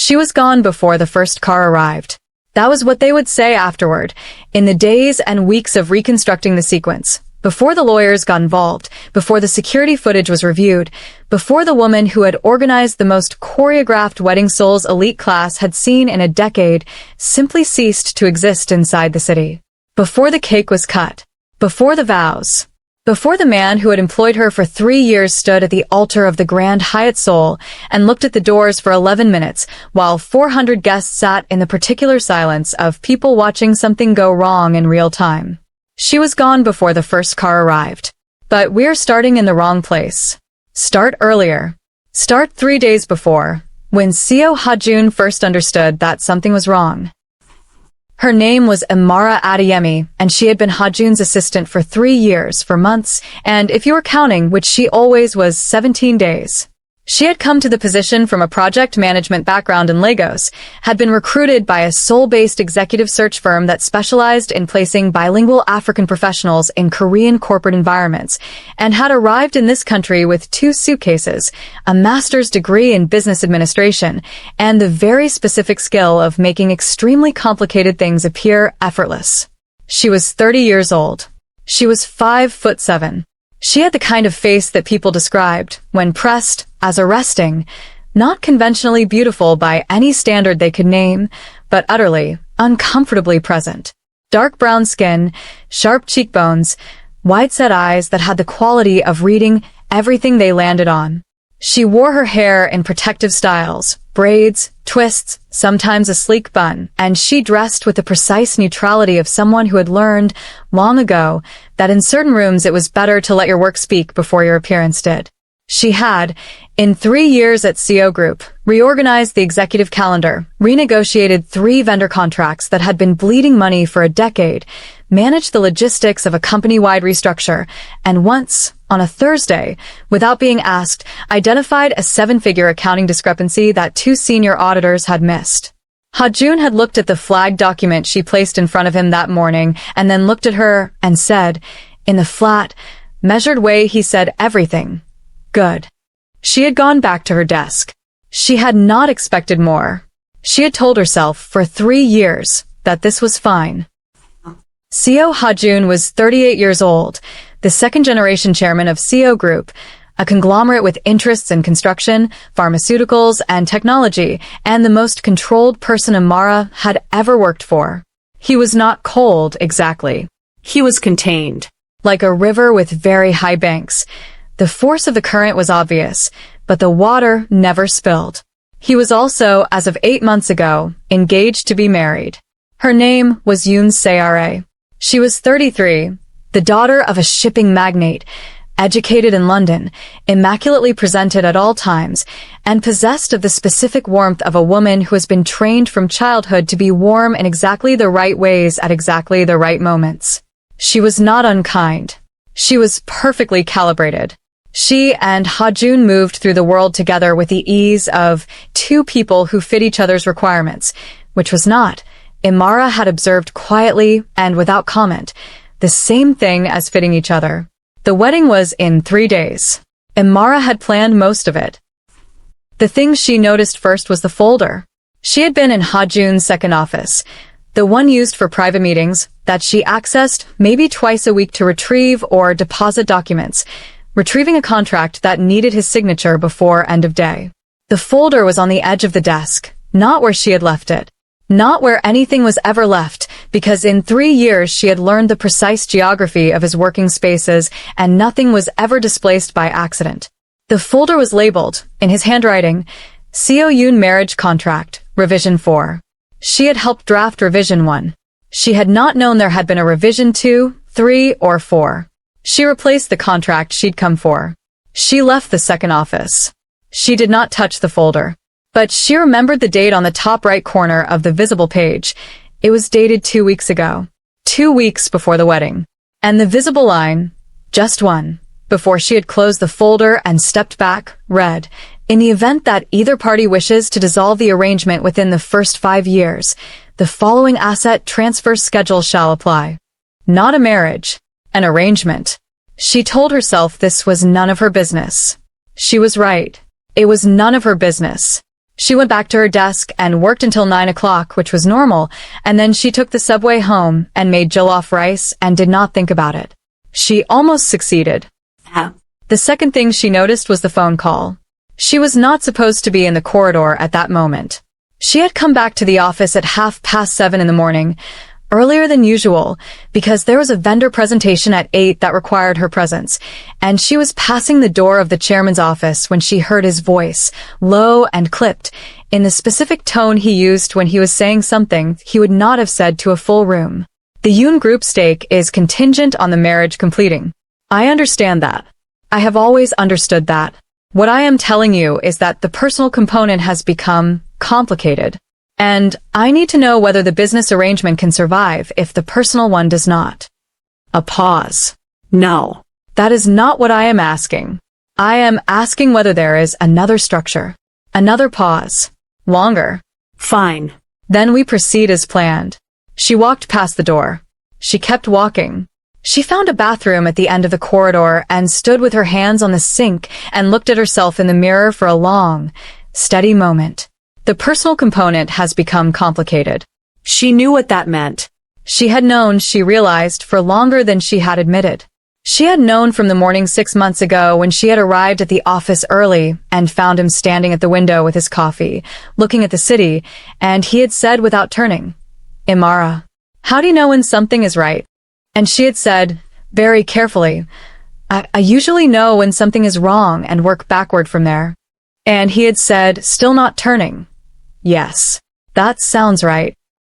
She was gone before the first car arrived. That was what they would say afterward, in the days and weeks of reconstructing the sequence. Before the lawyers got involved, before the security footage was reviewed, before the woman who had organized the most choreographed wedding Seoul's elite class had seen in a decade simply ceased to exist inside the city. Before the cake was cut. Before the vows. Before the man who had employed her for 3 years stood at the altar of the Grand Hyatt Seoul and looked at the doors for 11 minutes while 400 guests sat in the particular silence of people watching something go wrong in real time. She was gone before the first car arrived. But we're starting in the wrong place. Start earlier. Start 3 days before, when Seo Ha-jun first understood that something was wrong. Her name was Imara Adeyemi, and she had been Ha-jun's assistant for 3 years, for months, and if you were counting, which she always was, 17 days. She had come to the position from a project management background in Lagos, had been recruited by a Seoul-based executive search firm that specialized in placing bilingual African professionals in Korean corporate environments, and had arrived in this country with 2 suitcases, a master's degree in business administration, and the very specific skill of making extremely complicated things appear effortless. She was 30 years old. She was 5'7". She had the kind of face that people described, when pressed, as arresting, not conventionally beautiful by any standard they could name, but utterly, uncomfortably present. Dark brown skin, sharp cheekbones, wide-set eyes that had the quality of reading everything they landed on. She wore her hair in protective styles, braids, twists, sometimes a sleek bun, and she dressed with the precise neutrality of someone who had learned, long ago, that in certain rooms it was better to let your work speak before your appearance did. She had, in 3 years at Seo Group, reorganized the executive calendar, renegotiated 3 vendor contracts that had been bleeding money for a decade, managed the logistics of a company-wide restructure, and once, on a Thursday, without being asked, identified a 7-figure accounting discrepancy that 2 senior auditors had missed. Ha-jun had looked at the flag document she placed in front of him that morning and then looked at her and said, in the flat, measured way he said everything. Good. She had gone back to her desk. She had not expected more. She had told herself for 3 years that this was fine. Seo Ha-jun was 38 years old, the second-generation chairman of Seo Group, a conglomerate with interests in construction, pharmaceuticals, and technology, and the most controlled person Imara had ever worked for. He was not cold, exactly. He was contained. Like a river with very high banks. The force of the current was obvious, but the water never spilled. He was also, as of 8 months ago, engaged to be married. Her name was Yoon Se-ra. She was 33, the daughter of a shipping magnate, educated in London, immaculately presented at all times, and possessed of the specific warmth of a woman who has been trained from childhood to be warm in exactly the right ways at exactly the right moments. She was not unkind. She was perfectly calibrated. She and Ha-jun moved through the world together with the ease of 2 people who fit each other's requirements, which was not, Imara had observed quietly and without comment, the same thing as fitting each other. The wedding was in 3 days. Imara had planned most of it. The thing she noticed first was the folder. She had been in Ha-jun's second office, the one used for private meetings, that she accessed maybe twice a week to retrieve or deposit documents, retrieving a contract that needed his signature before end of day. The folder was on the edge of the desk, not where she had left it. Not where anything was ever left, because in 3 years she had learned the precise geography of his working spaces and nothing was ever displaced by accident. The folder was labeled, in his handwriting, Seo Yoon Marriage Contract, Revision 4. She had helped draft Revision 1. She had not known there had been a Revision 2, 3, or 4. She replaced the contract she'd come for. She left the second office. She did not touch the folder. But she remembered the date on the top right corner of the visible page. It was dated 2 weeks ago. 2 weeks before the wedding. And the visible line, just one, before she had closed the folder and stepped back, read, in the event that either party wishes to dissolve the arrangement within the first 5 years, the following asset transfer schedule shall apply. Not a marriage, an arrangement. She told herself this was none of her business. She was right. It was none of her business. She went back to her desk and worked until 9 o'clock, which was normal, and then she took the subway home and made jollof rice and did not think about it. She almost succeeded. The second thing she noticed was the phone call. She was not supposed to be in the corridor at that moment. She had come back to the office at 7:30 in the morning, earlier than usual, because there was a vendor presentation at 8 that required her presence, and she was passing the door of the chairman's office when she heard his voice, low and clipped, in the specific tone he used when he was saying something he would not have said to a full room. The Yoon Group stake is contingent on the marriage completing. I understand that. I have always understood that. What I am telling you is that the personal component has become complicated. And I need to know whether the business arrangement can survive if the personal one does not. A pause. No. That is not what I am asking. I am asking whether there is another structure. Another pause. Longer. Fine. Then we proceed as planned. She walked past the door. She kept walking. She found a bathroom at the end of the corridor and stood with her hands on the sink and looked at herself in the mirror for a long, steady moment. The personal component has become complicated. She knew what that meant. She had known, she realized, for longer than she had admitted. She had known from the morning 6 months ago when she had arrived at the office early and found him standing at the window with his coffee, looking at the city, and he had said without turning, "Imara, how do you know when something is right?" And she had said, very carefully, I usually know when something is wrong and work backward from there. And he had said, still not turning, "Yes, that sounds right."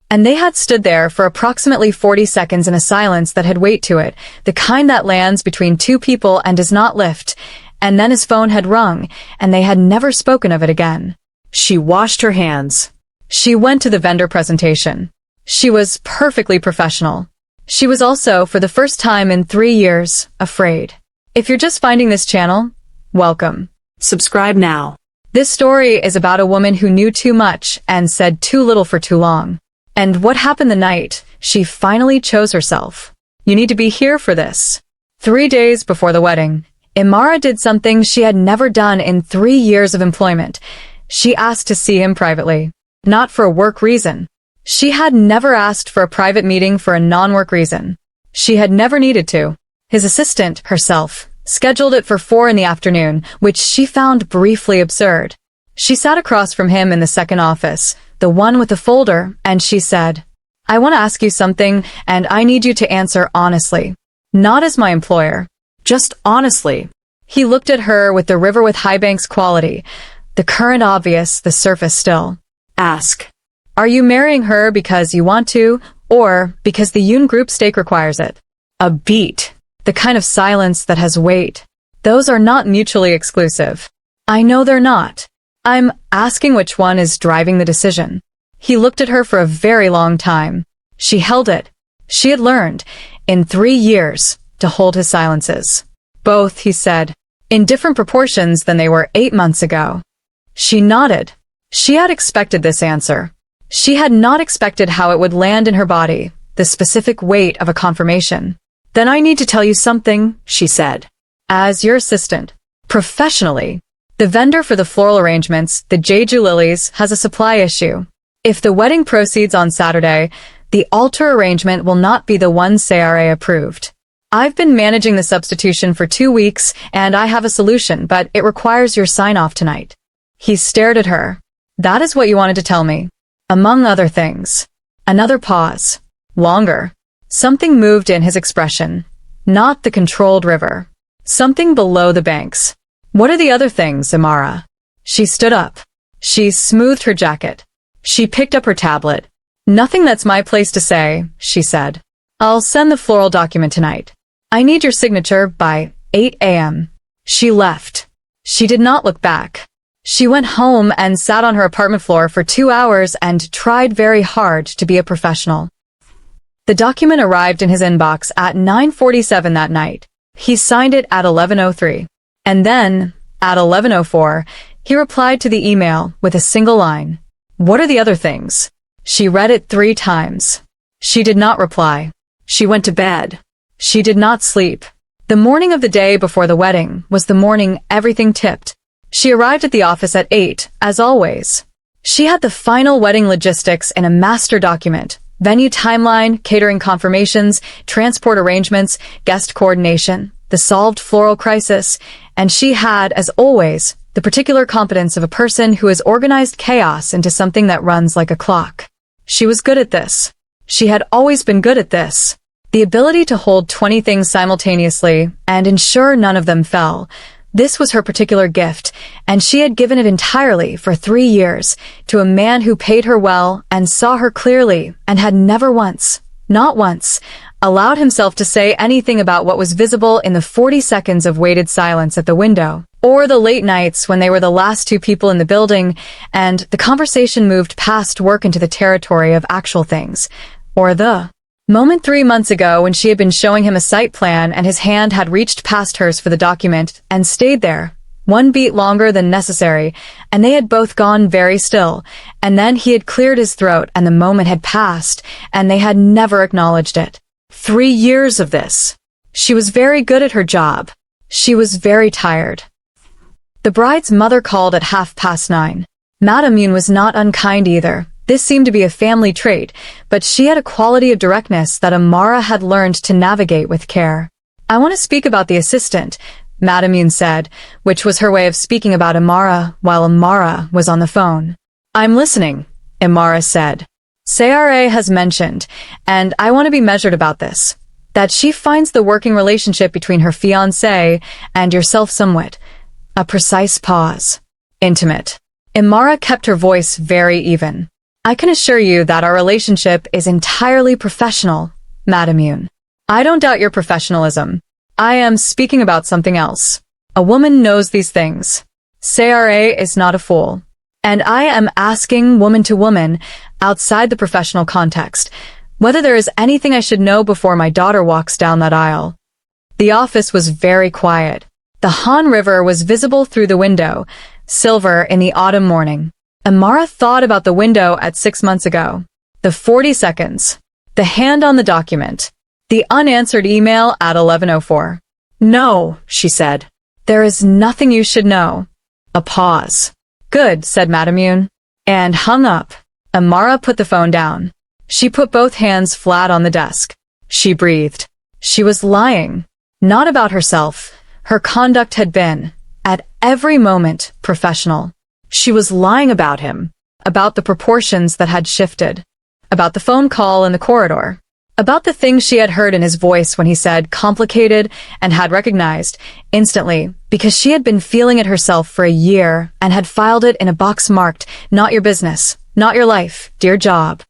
And they had stood there for approximately 40 seconds in a silence that had weight to it, the kind that lands between two people and does not lift, and then his phone had rung, and they had never spoken of it again. She washed her hands. She went to the vendor presentation. She was perfectly professional. She was also, for the first time in 3 years, afraid. If you're just finding this channel, welcome. Subscribe now. This story is about a woman who knew too much and said too little for too long. And what happened the night she finally chose herself. You need to be here for this. 3 days before the wedding, Imara did something she had never done in 3 years of employment. She asked to see him privately. Not for a work reason. She had never asked for a private meeting for a non-work reason. She had never needed to. His assistant, herself, scheduled it for 4 in the afternoon, which she found briefly absurd. She sat across from him in the second office, the one with the folder, and she said, "I want to ask you something, and I need you to answer honestly. Not as my employer. Just honestly." He looked at her with the river with high banks quality, the current obvious, the surface still. Ask. Are you marrying her because you want to, or because the Yoon Group stake requires it? A beat. The kind of silence that has weight. Those are not mutually exclusive. I know they're not. I'm asking which one is driving the decision. He looked at her for a very long time. She held it. She had learned, in 3 years, to hold his silences. Both, he said, in different proportions than they were 8 months ago. She nodded. She had expected this answer. She had not expected how it would land in her body, the specific weight of a confirmation. Then I need to tell you something, she said. As your assistant, professionally, the vendor for the floral arrangements, the Jeju Lilies, has a supply issue. If the wedding proceeds on Saturday, the altar arrangement will not be the one CRA approved. I've been managing the substitution for 2 weeks, and I have a solution, but it requires your sign-off tonight. He stared at her. That is what you wanted to tell me. Among other things. Another pause. Longer. Something moved in his expression. Not the controlled river. Something below the banks. What are the other things, Imara? She stood up. She smoothed her jacket. She picked up her tablet. Nothing that's my place to say, she said. I'll send the floral document tonight. I need your signature by 8 a.m. She left. She did not look back. She went home and sat on her apartment floor for 2 hours and tried very hard to be a professional. The document arrived in his inbox at 9:47 that night. He signed it at 11:03. And then, at 11:04, he replied to the email with a single line. What are the other things? She read it 3 times. She did not reply. She went to bed. She did not sleep. The morning of the day before the wedding was the morning everything tipped. She arrived at the office at 8, as always. She had the final wedding logistics in a master document: venue timeline, catering confirmations, transport arrangements, guest coordination, the solved floral crisis, and she had, as always, the particular competence of a person who has organized chaos into something that runs like a clock. She was good at this. She had always been good at this. The ability to hold 20 things simultaneously and ensure none of them fell. This was her particular gift, and she had given it entirely for 3 years to a man who paid her well and saw her clearly and had never once, not once, allowed himself to say anything about what was visible in the 40 seconds of weighted silence at the window, or the late nights when they were the last two people in the building and the conversation moved past work into the territory of actual things, or the moment 3 months ago when she had been showing him a site plan and his hand had reached past hers for the document and stayed there, 1 beat longer than necessary, and they had both gone very still, and then he had cleared his throat and the moment had passed, and they had never acknowledged it. 3 years of this. She was very good at her job. She was very tired. The bride's mother called at 9:30. Madame Yoon was not unkind either. This seemed to be a family trait, but she had a quality of directness that Imara had learned to navigate with care. "I want to speak about the assistant," Madame Yoon said, which was her way of speaking about Imara while Imara was on the phone. "I'm listening," Imara said. "Seo has mentioned, and I want to be measured about this, that she finds the working relationship between her fiancé and yourself somewhat." A precise pause. "Intimate." Imara kept her voice very even. "I can assure you that our relationship is entirely professional, Madame Yoon. I don't doubt your professionalism. I am speaking about something else. A woman knows these things. Seo is not a fool. And I am asking woman to woman, outside the professional context, whether there is anything I should know before my daughter walks down that aisle." The office was very quiet. The Han River was visible through the window, silver in the autumn morning. Imara thought about the window at 6 months ago. The 40 seconds. The hand on the document. The unanswered email at 11:04. "No," she said. "There is nothing you should know." A pause. "Good," said Madame Yoon. And hung up. Imara put the phone down. She put both hands flat on the desk. She breathed. She was lying. Not about herself. Her conduct had been, at every moment, professional. She was lying about him, about the proportions that had shifted, about the phone call in the corridor, about the things she had heard in his voice when he said complicated and had recognized instantly because she had been feeling it herself for a year and had filed it in a box marked, "Not your business, not your life, dear job."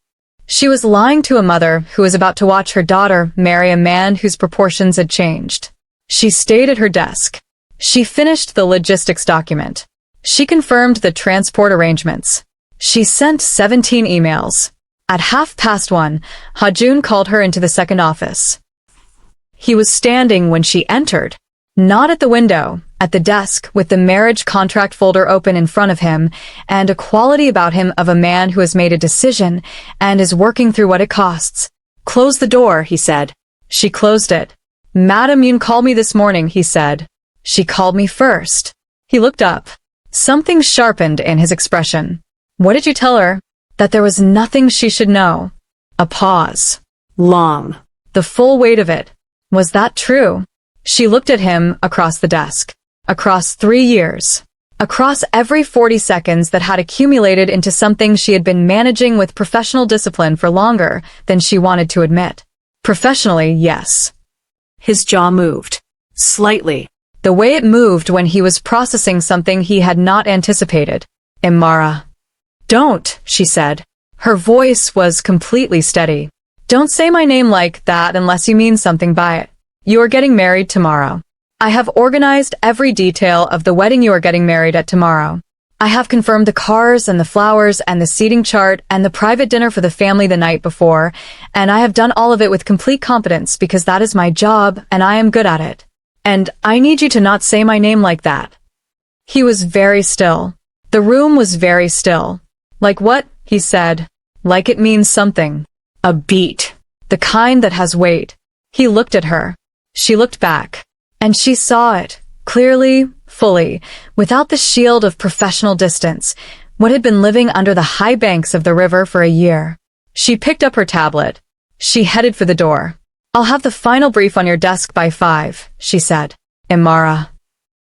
She was lying to a mother who was about to watch her daughter marry a man whose proportions had changed. She stayed at her desk. She finished the logistics document. She confirmed the transport arrangements. She sent 17 emails. At 1:30, Ha-jun called her into the second office. He was standing when she entered, not at the window, at the desk with the marriage contract folder open in front of him, and a quality about him of a man who has made a decision and is working through what it costs. "Close the door," he said. She closed it. "Madame Yoon called me this morning," he said. "She called me first." He looked up. Something sharpened in his expression. "What did you tell her?" "That there was nothing she should know." A pause. Long. The full weight of it. Was that true? She looked at him across the desk. Across 3 years. Across every 40 seconds that had accumulated into something she had been managing with professional discipline for longer than she wanted to admit. Professionally, yes. His jaw moved. Slightly. The way it moved when he was processing something he had not anticipated. "Imara." "Don't," she said. Her voice was completely steady. "Don't say my name like that unless you mean something by it. You are getting married tomorrow. I have organized every detail of the wedding you are getting married at tomorrow. I have confirmed the cars and the flowers and the seating chart and the private dinner for the family the night before, and I have done all of it with complete competence because that is my job and I am good at it. And I need you to not say my name like that." He was very still. The room was very still. "Like what?" he said. "Like it means something. A beat. The kind that has weight." He looked at her. She looked back. And she saw it, clearly, fully, without the shield of professional distance, what had been living under the high banks of the river for a year. She picked up her tablet. She headed for the door. "I'll have the final brief on your desk by 5, she said. Imara."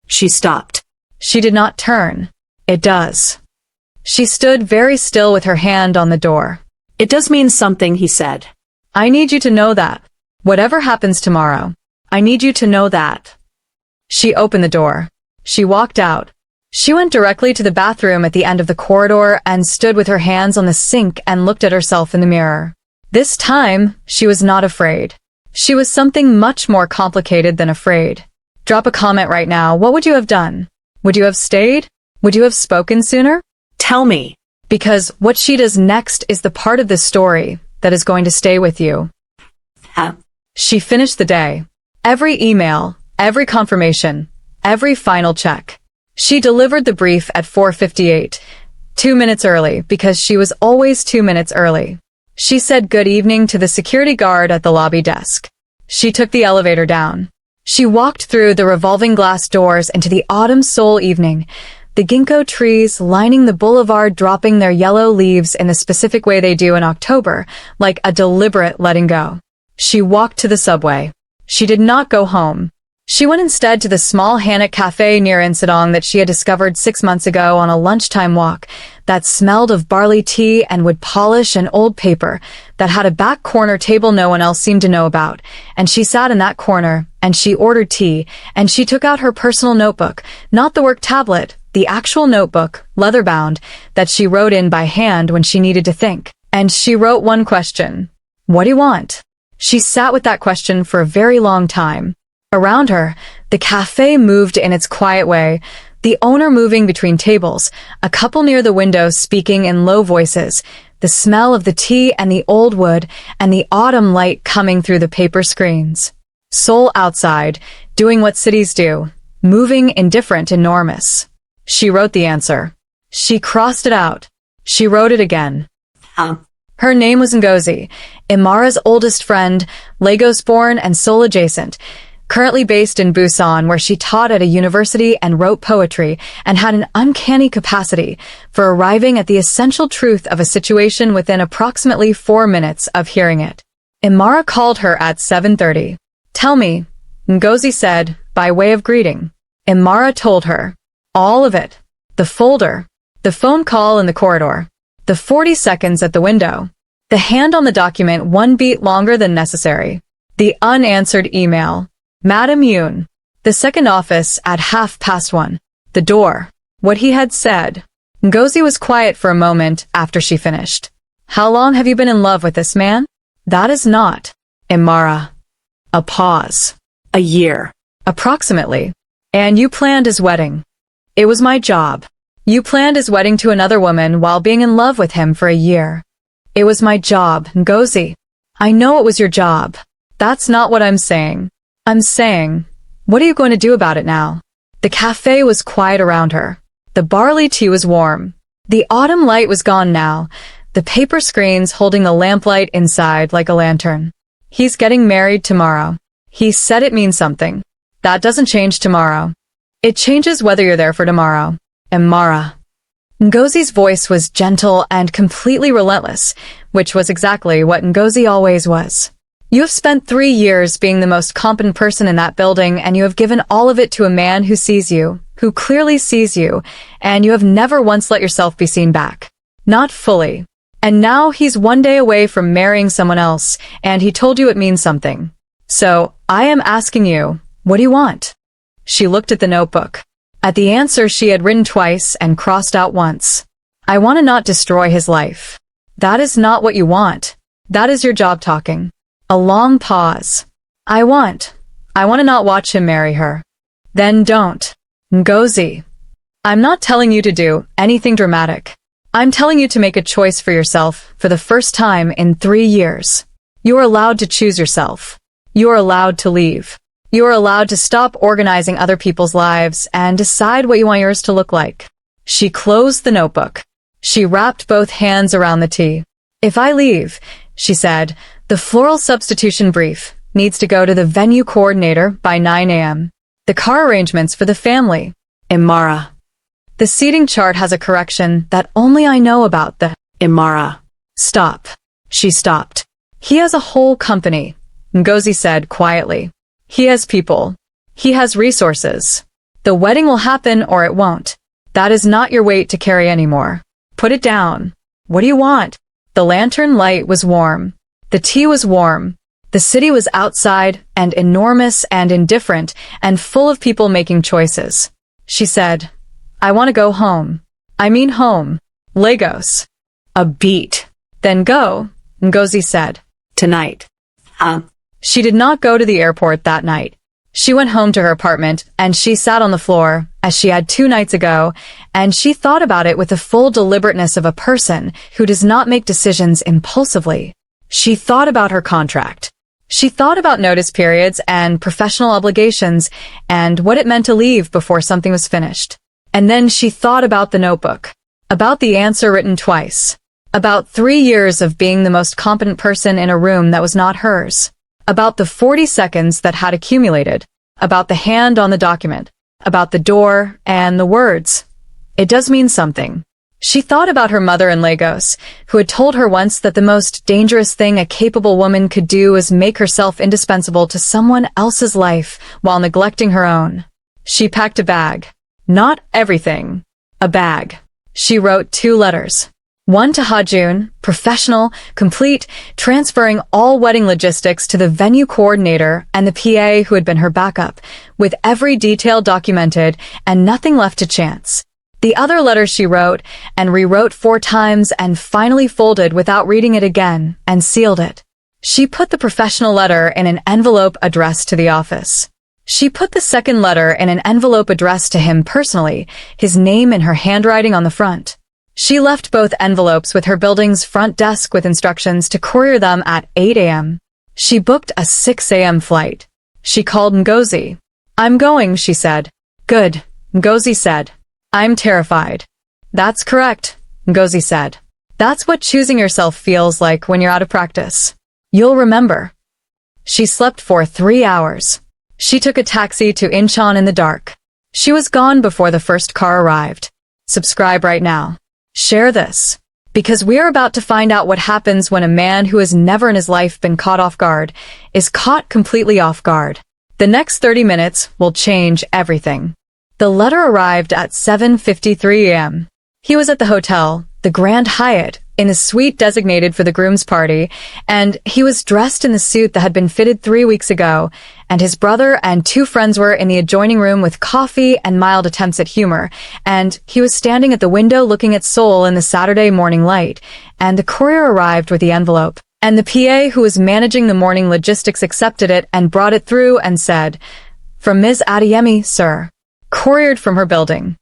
She stopped. She did not turn. "It does." She stood very still with her hand on the door. "It does mean something," he said. "I need you to know that. Whatever happens tomorrow, I need you to know that." She opened the door. She walked out. She went directly to the bathroom at the end of the corridor and stood with her hands on the sink and looked at herself in the mirror. This time, she was not afraid. She was something much more complicated than afraid. Drop a comment right now. What would you have done? Would you have stayed? Would you have spoken sooner? Tell me. Because what she does next is the part of the story that is going to stay with you. She finished the day. Every email, every confirmation, every final check. She delivered the brief at 4:58, 2 minutes early, because she was always 2 minutes early. She said good evening to the security guard at the lobby desk. She took the elevator down. She walked through the revolving glass doors into the autumn Seoul evening, the ginkgo trees lining the boulevard dropping their yellow leaves in the specific way they do in October, like a deliberate letting go. She walked to the subway. She did not go home. She went instead to the small Hanok cafe near Insadong that she had discovered 6 months ago on a lunchtime walk, that smelled of barley tea and wood polish and old paper, that had a back corner table no one else seemed to know about, and she sat in that corner, and she ordered tea, and she took out her personal notebook, not the work tablet, the actual notebook, leather-bound, that she wrote in by hand when she needed to think. And she wrote one question. What do you want? She sat with that question for a very long time. Around her, the cafe moved in its quiet way, the owner moving between tables, a couple near the window speaking in low voices, the smell of the tea and the old wood, and the autumn light coming through the paper screens. Seoul outside, doing what cities do, moving, indifferent, enormous. She wrote the answer. She crossed it out. She wrote it again. Her name was Ngozi, Imara's oldest friend, Lagos-born and Seoul adjacent, currently based in Busan, where she taught at a university and wrote poetry and had an uncanny capacity for arriving at the essential truth of a situation within approximately 4 minutes of hearing it. Imara called her at 7:30. "Tell me," Ngozi said, by way of greeting. Imara told her. All of it. The folder. The phone call in the corridor. The 40 seconds at the window. The hand on the document 1 beat longer than necessary. The unanswered email. Madam Yoon. The second office at 1:30. The door. What he had said. Ngozi was quiet for a moment after she finished. "How long have you been in love with this man?" "That is not." Imara. A pause. "A year." "Approximately. And you planned his wedding." "It was my job." "You planned his wedding to another woman while being in love with him for a year." "It was my job, Ngozi." "I know it was your job. That's not what I'm saying. I'm saying, what are you going to do about it now?" The cafe was quiet around her. The barley tea was warm. The autumn light was gone now, the paper screens holding the lamplight inside like a lantern. "He's getting married tomorrow. He said it means something. That doesn't change tomorrow. It changes whether you're there for tomorrow." Imara. Ngozi's voice was gentle and completely relentless, which was exactly what Ngozi always was. "You have spent 3 years being the most competent person in that building, and you have given all of it to a man who sees you, who clearly sees you, and you have never once let yourself be seen back. Not fully. And now he's 1 day away from marrying someone else, and he told you it means something. So, I am asking you, what do you want?" She looked at the notebook. At the answer she had written twice and crossed out once. "I want to not destroy his life." "That is not what you want. That is your job talking." A long pause. I want to not watch him marry her." "Then don't." "Ngozi. I'm not telling you to do anything dramatic. I'm telling you to make a choice for yourself for the first time in 3 years. You are allowed to choose yourself. You are allowed to leave. You are allowed to stop organizing other people's lives and decide what you want yours to look like." She closed the notebook. She wrapped both hands around the tea. "If I leave," she said, "the floral substitution brief needs to go to the venue coordinator by 9 a.m. The car arrangements for the family." Imara. The seating chart has a correction that only I know about. The Imara. Stop. She stopped. He has a whole company, Ngozi said quietly. He has people. He has resources. The wedding will happen or it won't. That is not your weight to carry anymore. Put it down. What do you want? The lantern light was warm. The tea was warm. The city was outside and enormous and indifferent and full of people making choices. She said, I want to go home. I mean home. Lagos. A beat. Then go, Ngozi said. Tonight. She did not go to the airport that night. She went home to her apartment, and she sat on the floor, as she had 2 nights ago, and she thought about it with the full deliberateness of a person who does not make decisions impulsively. She thought about her contract. She thought about notice periods and professional obligations and what it meant to leave before something was finished. And then she thought about the notebook, about the answer written twice, about 3 years of being the most competent person in a room that was not hers, about the 40 seconds that had accumulated, about the hand on the document, about the door and the words. It does mean something. She thought about her mother in Lagos, who had told her once that the most dangerous thing a capable woman could do is make herself indispensable to someone else's life while neglecting her own. She packed a bag. Not everything. A bag. She wrote 2 letters. One to Ha-jun, professional, complete, transferring all wedding logistics to the venue coordinator and the PA who had been her backup, with every detail documented and nothing left to chance. The other letter she wrote and rewrote 4 times and finally folded without reading it again and sealed it. She put the professional letter in an envelope addressed to the office. She put the second letter in an envelope addressed to him personally, his name in her handwriting on the front. She left both envelopes with her building's front desk with instructions to courier them at 8 a.m. She booked a 6 a.m. flight. She called Ngozi. I'm going, she said. Good, Ngozi said. I'm terrified. That's correct, Ngozi said. That's what choosing yourself feels like when you're out of practice. You'll remember. She slept for 3 hours. She took a taxi to Incheon in the dark. She was gone before the first car arrived. Subscribe right now. Share this. Because we are about to find out what happens when a man who has never in his life been caught off guard is caught completely off guard. The next 30 minutes will change everything. The letter arrived at 7:53 a.m. He was at the hotel, the Grand Hyatt, in the suite designated for the groom's party, and he was dressed in the suit that had been fitted 3 weeks ago, and his brother and 2 friends were in the adjoining room with coffee and mild attempts at humor, and he was standing at the window looking at Seoul in the Saturday morning light, and the courier arrived with the envelope, and the PA who was managing the morning logistics accepted it and brought it through and said, "From Ms. Adeyemi, sir." Couriered from her building.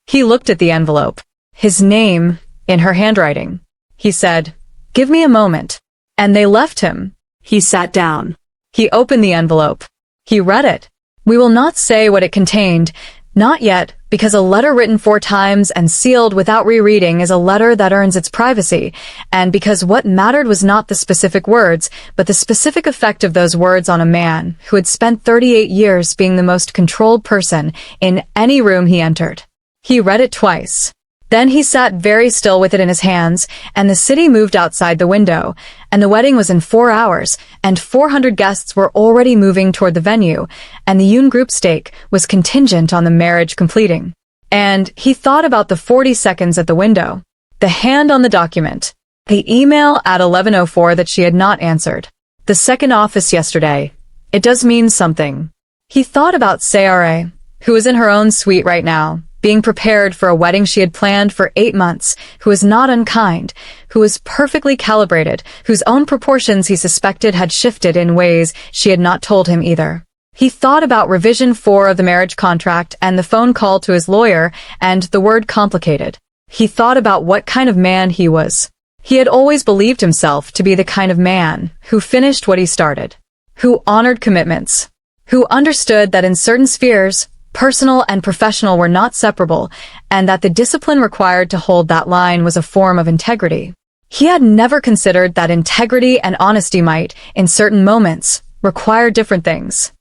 He looked at the envelope. His name in her handwriting. He said, "Give me a moment." And they left him. He sat down. He opened the envelope. He read it. We will not say what it contained, not yet, because a letter written 4 times and sealed without rereading is a letter that earns its privacy, and because what mattered was not the specific words, but the specific effect of those words on a man who had spent 38 years being the most controlled person in any room he entered. He read it twice. Then he sat very still with it in his hands, and the city moved outside the window, and the wedding was in 4 hours, and 400 guests were already moving toward the venue, and the Yoon Group stake was contingent on the marriage completing. And he thought about the 40 seconds at the window, the hand on the document, the email at 11:04 that she had not answered, the second office yesterday. It does mean something. He thought about Seo, who was in her own suite right now, being prepared for a wedding she had planned for 8 months, who was not unkind, who was perfectly calibrated, whose own proportions he suspected had shifted in ways she had not told him either. He thought about revision 4 of the marriage contract and the phone call to his lawyer and the word complicated. He thought about what kind of man he was. He had always believed himself to be the kind of man who finished what he started, who honored commitments, who understood that in certain spheres, personal and professional were not separable, and that the discipline required to hold that line was a form of integrity. He had never considered that integrity and honesty might, in certain moments, require different things.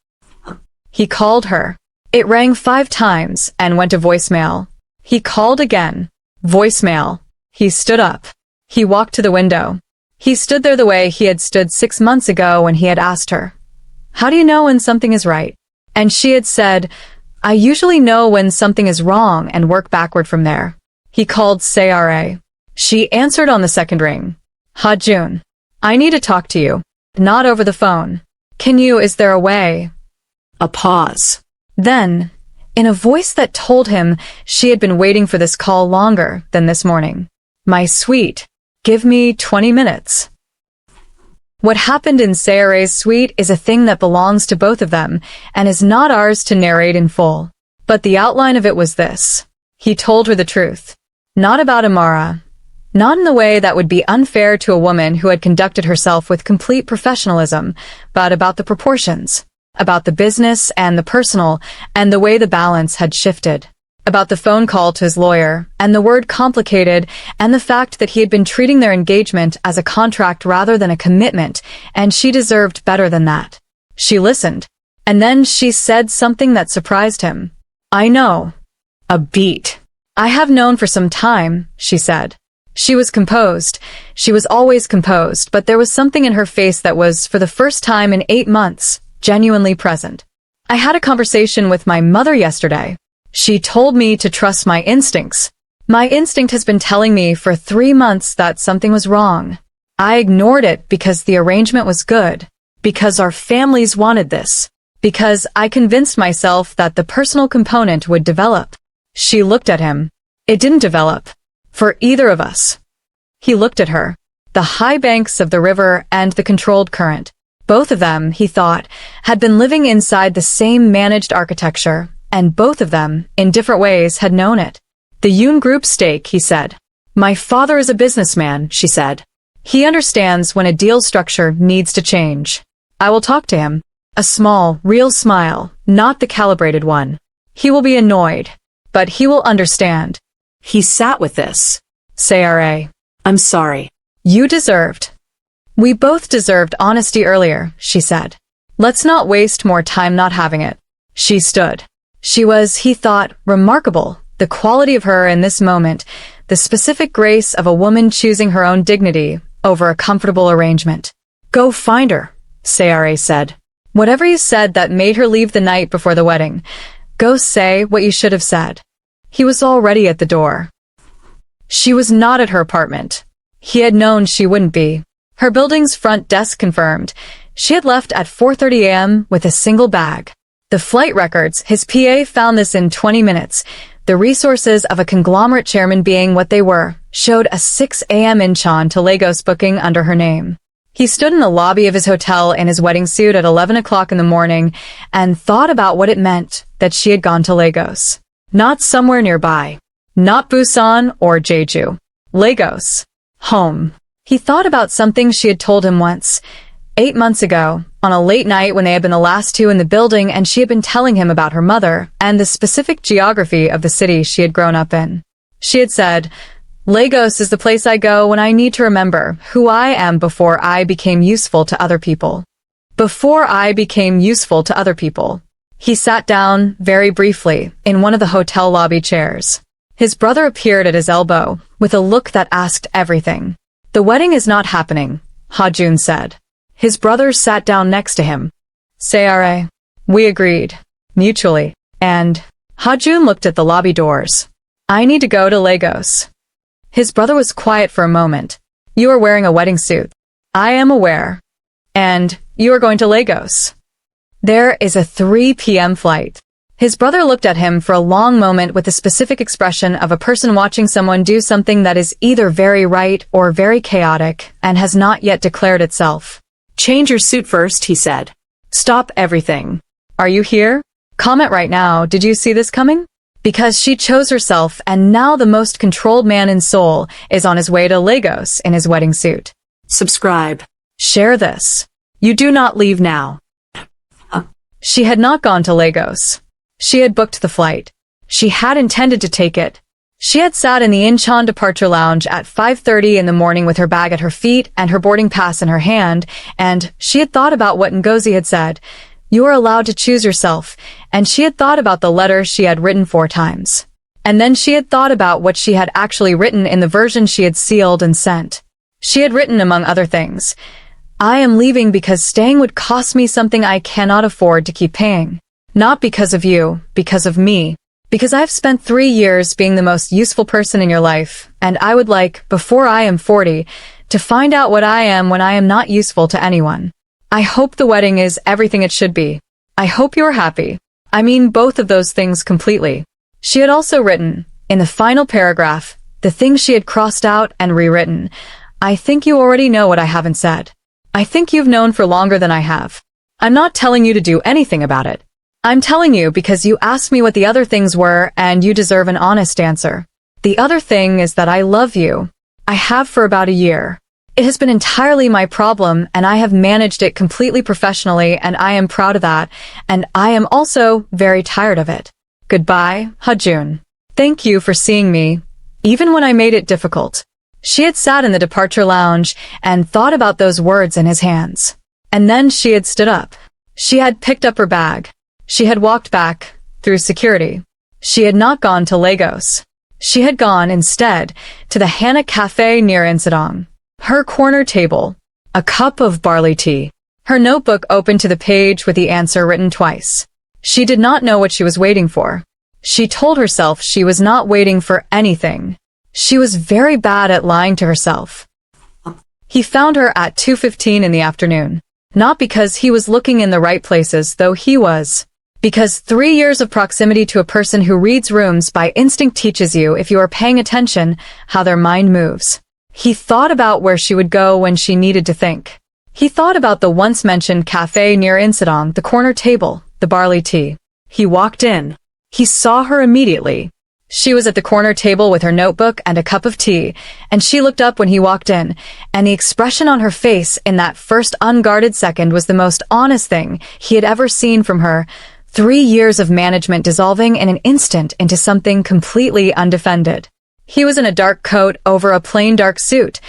He called her. It rang 5 times and went to voicemail. He called again. Voicemail. He stood up. He walked to the window. He stood there the way he had stood 6 months ago when he had asked her, "How do you know when something is right?" And she had said, "I usually know when something is wrong and work backward from there." He called Seo. She answered on the second ring. Ha-jun. "I need to talk to you. Not over the phone. Is there a way?" A pause. Then, in a voice that told him she had been waiting for this call longer than this morning. "My sweet, give me 20 minutes. What happened in Seo's suite is a thing that belongs to both of them and is not ours to narrate in full. But the outline of it was this. He told her the truth. Not about Imara. Not in the way that would be unfair to a woman who had conducted herself with complete professionalism, but about the proportions, about the business and the personal, and the way the balance had shifted. About the phone call to his lawyer, and the word complicated, and the fact that he had been treating their engagement as a contract rather than a commitment, and she deserved better than that. She listened, and then she said something that surprised him. "I know." A beat. "I have known for some time," she said. She was composed. She was always composed, but there was something in her face that was, for the first time in 8 months, genuinely present. "I had a conversation with my mother yesterday. She told me to trust my instincts. My instinct has been telling me for 3 months that something was wrong. I ignored it because the arrangement was good, because our families wanted this, because I convinced myself that the personal component would develop." She looked at him. "It didn't develop. For either of us." He looked at her. The high banks of the river and the controlled current. Both of them, he thought, had been living inside the same managed architecture, and both of them, in different ways, had known it. "The Yoon Group stake," he said. "My father is a businessman," she said. "He understands when a deal structure needs to change. I will talk to him." A small, real smile, not the calibrated one. "He will be annoyed, but he will understand." He sat with this. Seo. "I'm sorry." "You deserved. We both deserved honesty earlier," she said. "Let's not waste more time not having it." She stood. She was, he thought, remarkable, the quality of her in this moment, the specific grace of a woman choosing her own dignity over a comfortable arrangement. "Go find her," Seo said. "Whatever you said that made her leave the night before the wedding, go say what you should have said." He was already at the door. She was not at her apartment. He had known she wouldn't be. Her building's front desk confirmed. She had left at 4:30 a.m. with a single bag. The flight records, his PA found this in 20 minutes. The resources of a conglomerate chairman being what they were, showed a 6 a.m. Incheon to Lagos booking under her name. He stood in the lobby of his hotel in his wedding suit at 11 o'clock in the morning and thought about what it meant that she had gone to Lagos. Not somewhere nearby. Not Busan or Jeju. Lagos. Home. He thought about something she had told him once, 8 months ago, on a late night when they had been the last two in the building and she had been telling him about her mother and the specific geography of the city she had grown up in. She had said, "Lagos is the place I go when I need to remember who I am before I became useful to other people." Before I became useful to other people. He sat down, very briefly, in one of the hotel lobby chairs. His brother appeared at his elbow, with a look that asked everything. "The wedding is not happening," Ha-jun said. His brother sat down next to him. Seo. "We agreed. Mutually." And Ha-jun looked at the lobby doors. "I need to go to Lagos." His brother was quiet for a moment. "You are wearing a wedding suit." "I am aware." "And you are going to Lagos." "There is a 3 p.m. flight." His brother looked at him for a long moment with the specific expression of a person watching someone do something that is either very right or very chaotic and has not yet declared itself. "Change your suit first," he said. "Stop everything. Are you here? Comment right now, did you see this coming?" Because she chose herself and now the most controlled man in Seoul is on his way to Lagos in his wedding suit. Subscribe. Share this. You do not leave now. She had not gone to Lagos. She had booked the flight. She had intended to take it. She had sat in the Incheon departure lounge at 5:30 in the morning with her bag at her feet and her boarding pass in her hand, and she had thought about what Ngozi had said, "You are allowed to choose yourself," and she had thought about the letter she had written 4 times. And then she had thought about what she had actually written in the version she had sealed and sent. She had written, among other things, "I am leaving because staying would cost me something I cannot afford to keep paying. Not because of you, because of me. Because I've spent 3 years being the most useful person in your life, and I would like, before I am 40, to find out what I am when I am not useful to anyone. I hope the wedding is everything it should be. I hope you're happy." I mean both of those things completely. She had also written, in the final paragraph, the things she had crossed out and rewritten, "I think you already know what I haven't said. I think you've known for longer than I have. I'm not telling you to do anything about it. I'm telling you because you asked me what the other things were and you deserve an honest answer. The other thing is that I love you. I have for about a year. It has been entirely my problem and I have managed it completely professionally and I am proud of that, and I am also very tired of it. Goodbye, Ha-jun. Thank you for seeing me, even when I made it difficult." She had sat in the departure lounge and thought about those words in his hands. And then she had stood up. She had picked up her bag. She had walked back, through security. She had not gone to Lagos. She had gone, instead, to the Hana Cafe near Insadong. Her corner table. A cup of barley tea. Her notebook open to the page with the answer written twice. She did not know what she was waiting for. She told herself she was not waiting for anything. She was very bad at lying to herself. He found her at 2:15 in the afternoon. Not because he was looking in the right places, though he was. Because 3 years of proximity to a person who reads rooms by instinct teaches you, if you are paying attention, how their mind moves. He thought about where she would go when she needed to think. He thought about the once-mentioned cafe near Insadong, the corner table, the barley tea. He walked in. He saw her immediately. She was at the corner table with her notebook and a cup of tea, and she looked up when he walked in, and the expression on her face in that first unguarded second was the most honest thing he had ever seen from her. 3 years of management dissolving in an instant into something completely undefended. He was in a dark coat over a plain dark suit.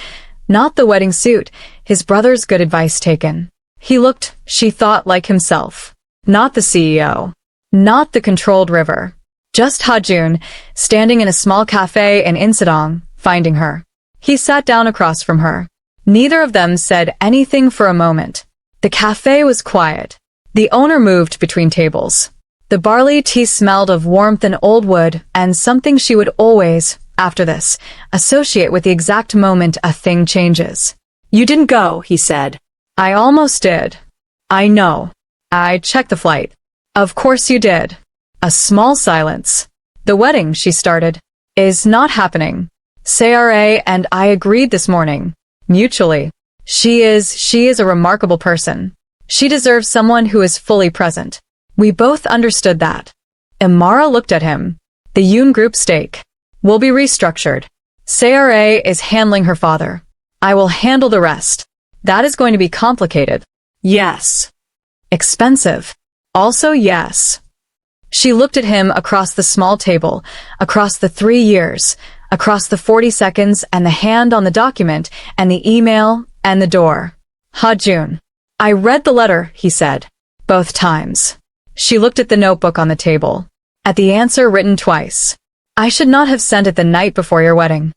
Not the wedding suit, his brother's good advice taken. He looked, she thought, like himself. Not the CEO. Not the controlled river. Just Ha-jun, standing in a small cafe in Insadong, finding her. He sat down across from her. Neither of them said anything for a moment. The cafe was quiet. The owner moved between tables. The barley tea smelled of warmth and old wood, and something she would always, after this, associate with the exact moment a thing changes. "You didn't go," he said. "I almost did." "I know. I checked the flight." "Of course you did." A small silence. "The wedding," she started, "is not happening. Sarah and I agreed this morning. Mutually. She is a remarkable person. She deserves someone who is fully present. We both understood that." Imara looked at him. "The Yoon Group stake will be restructured. Sarah is handling her father. I will handle the rest. That is going to be complicated." "Yes." "Expensive." "Also yes." She looked at him across the small table, across the 3 years, across the 40 seconds and the hand on the document and the email and the door. "Ha-jun." "I read the letter," he said. "Both times." She looked at the notebook on the table. At the answer written twice. "I should not have sent it the night before your wedding."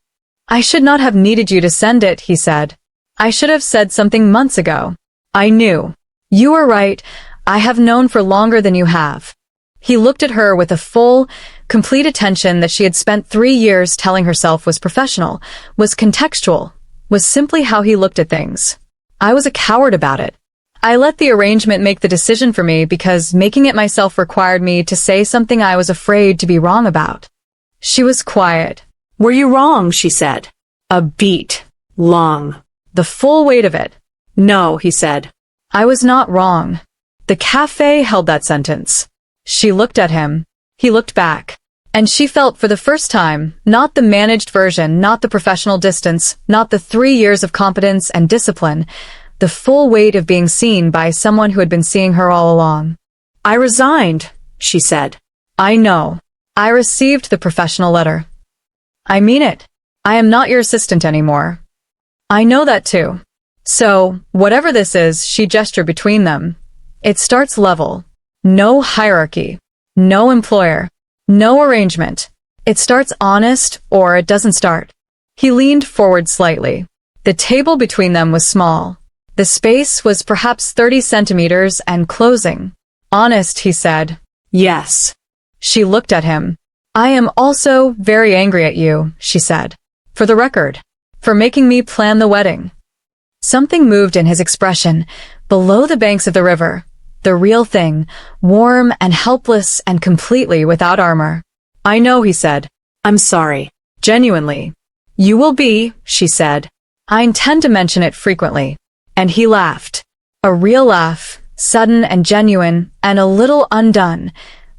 "I should not have needed you to send it," he said. "I should have said something months ago." "I knew." "You were right. I have known for longer than you have." He looked at her with a full, complete attention that she had spent 3 years telling herself was professional, was contextual, was simply how he looked at things. "I was a coward about it. I let the arrangement make the decision for me because making it myself required me to say something I was afraid to be wrong about." She was quiet. "Were you wrong?" she said. "A beat. Long. The full weight of it." "No," he said. "I was not wrong." The cafe held that sentence. She looked at him. He looked back. And she felt for the first time, not the managed version, not the professional distance, not the 3 years of competence and discipline, the full weight of being seen by someone who had been seeing her all along. "I resigned," she said. "I know. I received the professional letter. I mean it. I am not your assistant anymore. I know that too. So, whatever this is," she gestured between them, "it starts level. No hierarchy. No employer. No arrangement. It starts honest or it doesn't start. He leaned forward slightly. The table between them was small. The space was perhaps 30 centimeters and closing. Honest, he said. Yes. She looked at him. I am also very angry at you, she said. For the record. For making me plan the wedding. Something moved in his expression. Below the banks of the river. The real thing. Warm and helpless and completely without armor. I know, he said. I'm sorry. Genuinely. You will be, she said. I intend to mention it frequently. And he laughed. A real laugh, sudden and genuine, and a little undone.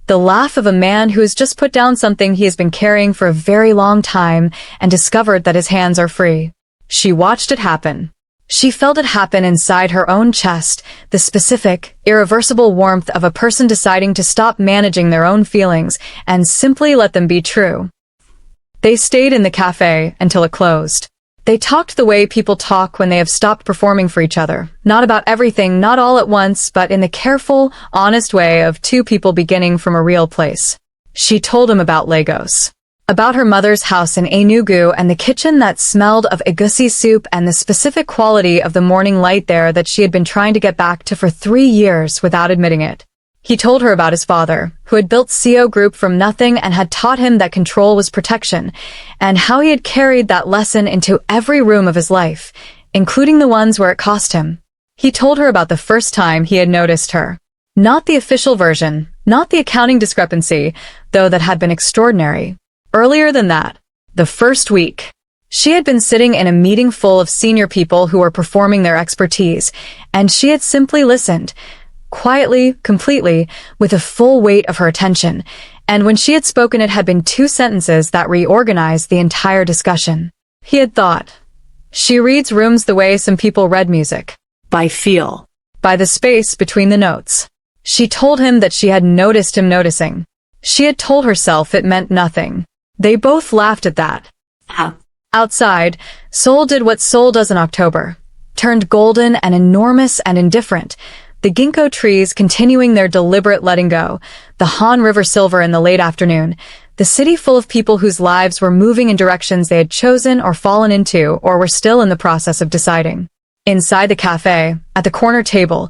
The laugh of a man who has just put down something he has been carrying for a very long time and discovered that his hands are free. She watched it happen. She felt it happen inside her own chest, the specific, irreversible warmth of a person deciding to stop managing their own feelings and simply let them be true. They stayed in the cafe until it closed. They talked the way people talk when they have stopped performing for each other. Not about everything, not all at once, but in the careful, honest way of two people beginning from a real place. She told him about Lagos. About her mother's house in Enugu and the kitchen that smelled of egusi soup and the specific quality of the morning light there that she had been trying to get back to for 3 years without admitting it. He told her about his father, who had built Seo Group from nothing and had taught him that control was protection, and how he had carried that lesson into every room of his life, including the ones where it cost him. He told her about the first time he had noticed her. Not the official version, not the accounting discrepancy, though that had been extraordinary. Earlier than that, the first week, she had been sitting in a meeting full of senior people who were performing their expertise, and she had simply listened, quietly, completely, with the full weight of her attention, and when she had spoken it had been 2 sentences that reorganized the entire discussion. He had thought, she reads rooms the way some people read music. By feel. By the space between the notes. She told him that she had noticed him noticing. She had told herself it meant nothing. They both laughed at that. Outside, Seoul did what Seoul does in October. Turned golden and enormous and indifferent. The ginkgo trees continuing their deliberate letting go, the Han River silver in the late afternoon, the city full of people whose lives were moving in directions they had chosen or fallen into or were still in the process of deciding. Inside the cafe, at the corner table,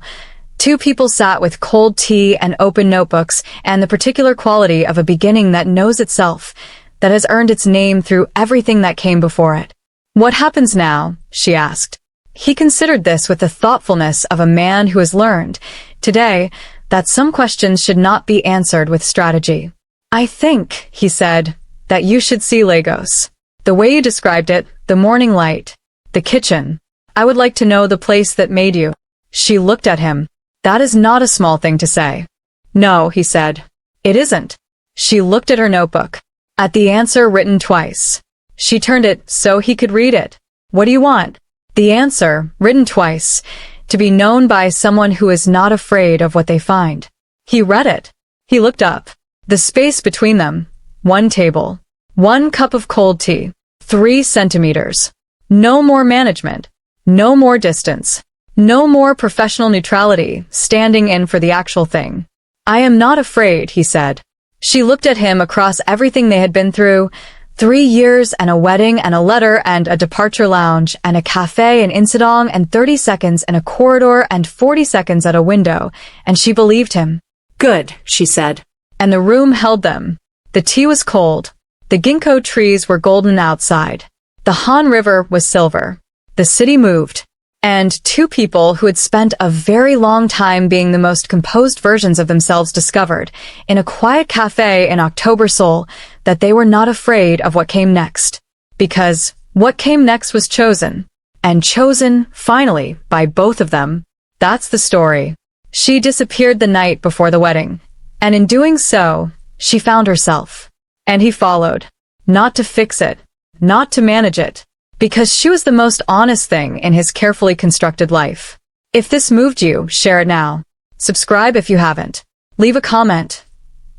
2 people sat with cold tea and open notebooks and the particular quality of a beginning that knows itself, that has earned its name through everything that came before it. What happens now? She asked. He considered this with the thoughtfulness of a man who has learned, today, that some questions should not be answered with strategy. I think, he said, that you should see Lagos. The way you described it, the morning light, the kitchen. I would like to know the place that made you. She looked at him. That is not a small thing to say. No, he said. It isn't. She looked at her notebook. At the answer written twice. She turned it so he could read it. What do you want? The answer, written twice, to be known by someone who is not afraid of what they find. He read it. He looked up. The space between them. 1 table. 1 cup of cold tea. 3 centimeters. No more management. No more distance. No more professional neutrality, standing in for the actual thing. I am not afraid, he said. She looked at him across everything they had been through, 3 years and a wedding and a letter and a departure lounge and a cafe in Insadong and 30 seconds in a corridor and 40 seconds at a window, and she believed him. Good, she said. And the room held them. The tea was cold. The ginkgo trees were golden outside. The Han River was silver. The city moved. And 2 people who had spent a very long time being the most composed versions of themselves discovered, in a quiet cafe in October Seoul, that they were not afraid of what came next. Because what came next was chosen. And chosen, finally, by both of them. That's the story. She disappeared the night before the wedding. And in doing so, she found herself. And he followed. Not to fix it. Not to manage it. Because she was the most honest thing in his carefully constructed life. If this moved you, share it now. Subscribe if you haven't. Leave a comment.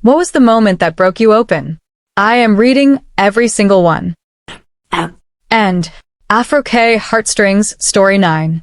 What was the moment that broke you open? I am reading every single one. End. Afro K Heartstrings, Story 9.